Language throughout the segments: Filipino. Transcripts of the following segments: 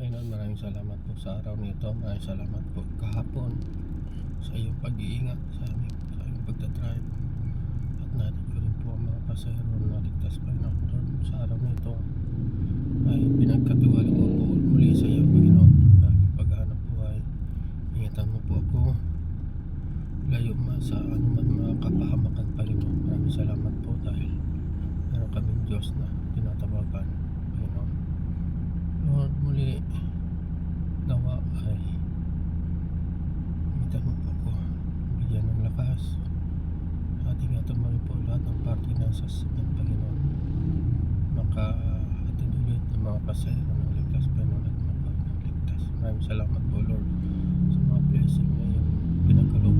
Panginoon, maraming salamat po sa araw nito. Maraming salamat po kahapon sa iyong pag-iingat sa aming pagdadrive. At natin ko rin po ang mga pasahero na naligtas, Panginoon. Lord, sa araw nito ay pinagkatiwala ko po muli sa iyo, Panginoon. Laging paghahanap buhay, ingatan mo po ako, layo sa anuman mga kapahamakan, Panginoon. Maraming salamat po dahil meron kaming Diyos na tinatawagan, Panginoon. Lord, muli nawa ay ingatan mo po ako, bigyan ng lakas at ingatan mo rin po lahat ng party na sasakyan, Panginoon. Makahatid ulit ng mga pasahero ng ligtas, Panginoon, at magpag ng ligtas. Maraming salamat po, Lord, sa mga blessing na yung pinagkaloob,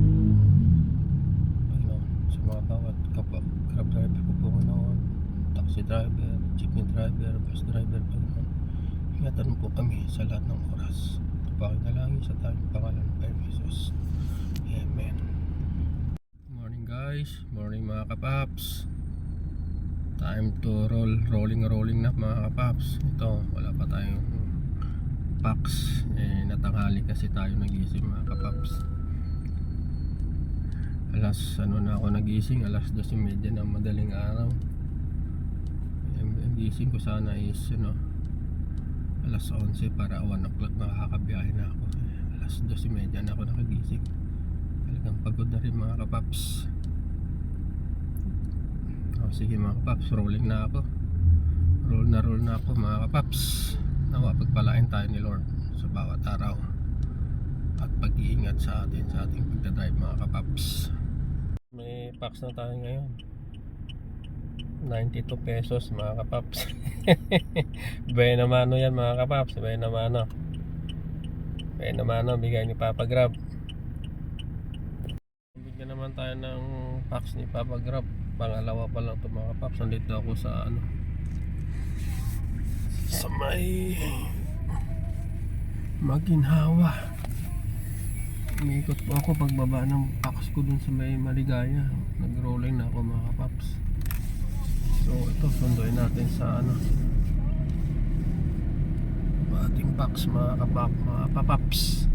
Panginoon, sa mga bawat kapwa grab driver ko po noon, taxi driver, jeepney driver, bus driver, Panginoon. Ingatan mo po kami sa lahat ng oras. Tupakin na lang sa tayong pangalan ng Jesus. Amen. Good morning guys, morning mga kapaps. Time to rolling na mga kapaps. Ito, wala pa tayong packs. Natanghali kasi tayo nagising mga kapaps. Alas na ako nagising, alas 12:30 ng madaling araw. Ang gising ko sana is alas 11 para 1 o'clock makakabiyahe na ako. Alas 12:30 na ako nakagising. Talagang pagod na rin mga kapaps. Sige mga kapaps, rolling na ako. Roll na ako mga kapaps. Nawa pagpalain tayo ni Lord sa bawat araw at pag-iingat sa ating pagdadrive mga kapaps. May packs na tayo ngayon, 92 pesos mga kapaps. Buena mano yan mga kapaps, buena mano bigay ni Papa Grab. Bigyan naman tayo ng packs ni Papa Grab. Pangalawa pa lang ito mga kapaps. Nandito ako sa may Maginhawa. Umikot po ako pagbaba ng packs ko dun sa may Maligaya. Nag-rolling na ako mga kapaps. So ito, sunduin natin sa ating packs mga kapaps.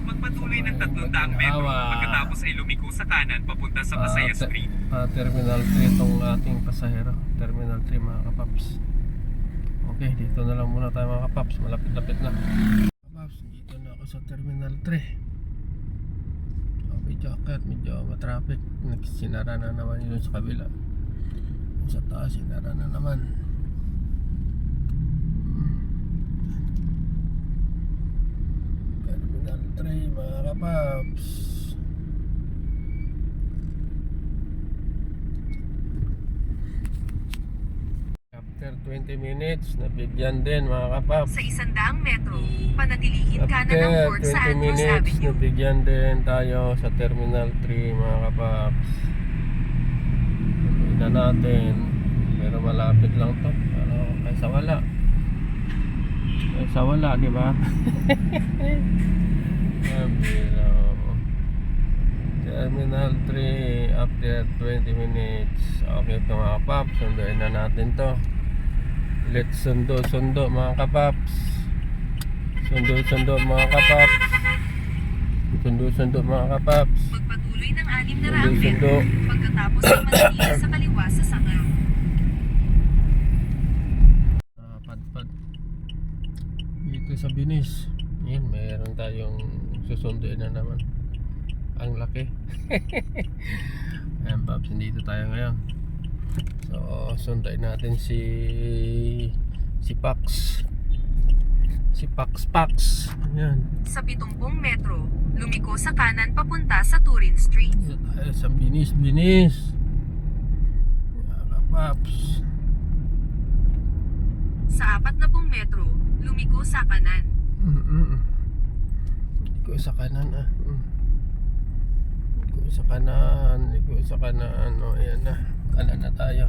Magpatuloy ng 300 metro pagkatapos ay lumiko sa kanan papunta sa Pasaya Street. Terminal 3 itong ating pasahero. Terminal 3 mga kapaps. Okay, dito na lang muna tayo mga kapaps. Malapit-lapit na kapaps, dito na ako sa Terminal 3. Medyo matraffic. Sinara na naman yun sa kabila. Sa taas sinara na naman. Terminal 3 mga kapaps. After 20 minutes nabigyan din mga kapaps. Sa 100 metro, panatilihin kanan ng After Fort sa 20 Andrews minutes Avenue. nabigyan din tayo sa Terminal 3 mga kapaps. Sabihin na natin, pero malapit lang to, pero kaysa wala, di ba? Terminal 3 after 20 minutes. Okay ito mga kapaps, sunduin na natin to. Let's sundo mga kapaps. Sundo mga kapaps. Sundo mga kapaps. Magpatuloy ng 6 na rampe pagkatapos ay manatili sa kaliwa sa sanga. Padpad dito sa Binis. Yan, mayroon tayong susunduin na naman. Ang laki. Ayan paps, dito tayo ngayon. So sunduin natin si Pax. Si Pax. Ayan. Sa 70 metro, lumiko sa kanan papunta sa Turin Street. Dito tayo sa Binis. Mga paps. Sa 40 metro, lumiko sa kanan. Liko sa kanan Liko sa kanan. O ayan na, kanan na tayo.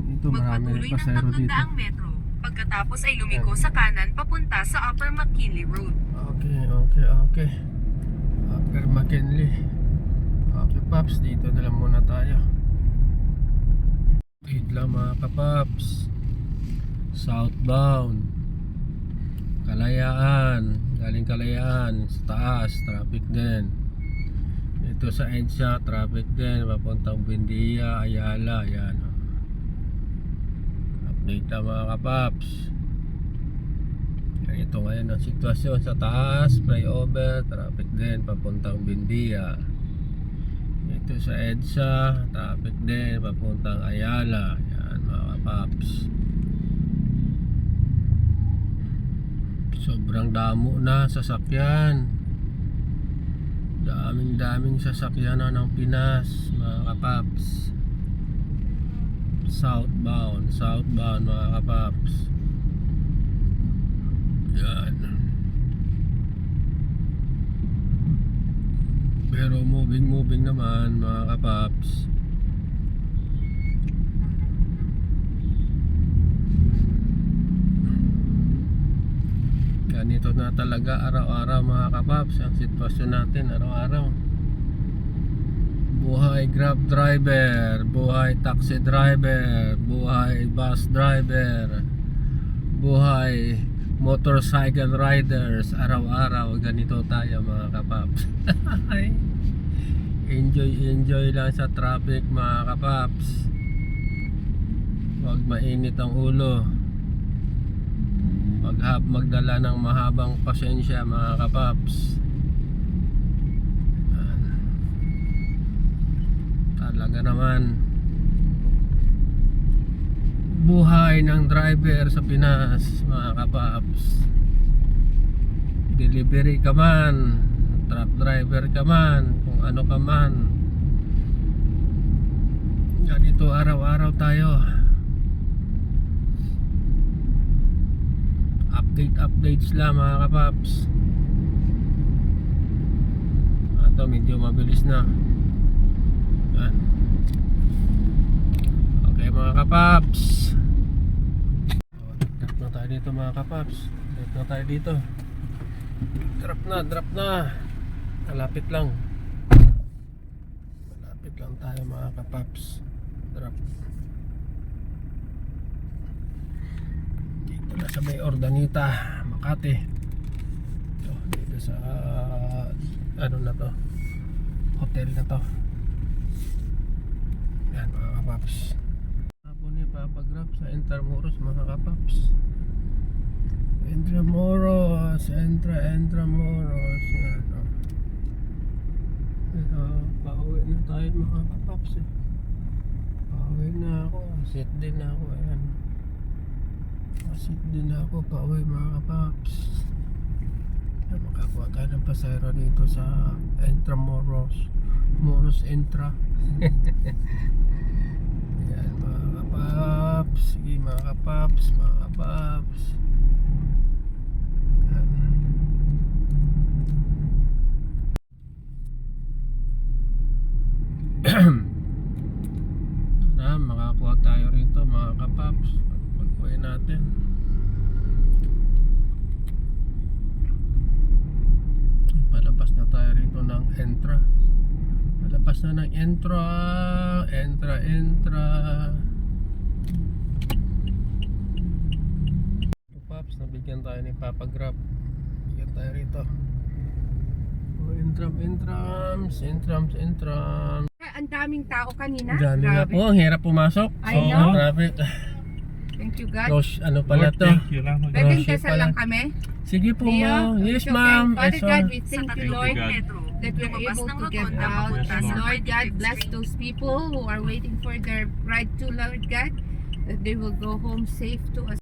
Ito marami rin Magpatuloy ng pasahero dito. 300 metro pagkatapos ay lumiko sa kanan papunta sa Upper McKinley Road. Okay. Upper McKinley. Okay paps, dito na lang muna tayo. lang mga kapaps. Southbound Kalayaan, galing Kalayaan sa taas, traffic din. Ito sa EDSA, traffic din, papuntang Buendia, Ayala, yan. Update na mga kapaps. Ito ngayon ang sitwasyon sa taas, flyover, traffic din, papuntang Buendia. Ito sa EDSA, traffic din, papuntang Ayala, yan mga kapaps. Sobrang damo na sasakyan. Daming sasakyan na ng Pinas mga kapaps. Southbound mga kapaps. Yan. Pero moving naman mga kapaps. Ganito na talaga araw-araw mga kapaps ang sitwasyon natin araw-araw. Buhay grab driver, buhay taxi driver, buhay bus driver, buhay motorcycle riders, araw-araw ganito tayo mga kapaps. enjoy lang sa traffic mga kapaps. Huwag mainit ang ulo. Magdala ng mahabang pasensya mga kapaps. Talaga naman buhay ng driver sa Pinas mga kapaps. Delivery ka man, truck driver ka man, kung ano ka man, ganito araw-araw tayo. Updates lang mga kapaps. Ito medyo mabilis na. Yan. Okay mga kapaps. Drop na tayo dito mga kapaps. Drop na tayo dito. Drop na. Malapit lang tayo mga kapaps. Drop. Sa may Ordanita, Makati. Ito, dito sa ano na to, hotel na to. Yan mga kapaps. Tapos ni papagraph sa Intramuros mga kapaps. Intramuros. Yan o. Ito, pauwi na tayo mga kapaps eh. Pauwi na ako. Sit din na ako. Ayan. Sit din ako pauwi mga kapaps. Makakuha tayo ng pasayro dito sa Intramuros. Moros Intra. Yan mga kapaps. Sige mga kapaps. Na makakuha tayo rito mga kapaps. Pagkuhin natin. Palabas na tayo rito ng Entra. Palabas na ng Entra. Paps, nabigyan tayo ni Papa Grab. Bigyan tayo rito. Entrams. Ang daming tao kanina. Dami na po, ang hirap pumasok. I know. Traffic. Thank you God. Rosh, ano pala to? Pwedeng Roshi dasal pala. lang kami. Sige po Leo, ma'am. Yes it's okay. ma'am. Father Yes, God, ma'am. we thank Sa you Lord Taguig Metro. that we're Lumabas able ng to get rotonda, out. papunta And sa Lord God, 25th bless Street. those people who are waiting for their ride to Lord God, that they will go home safe to us.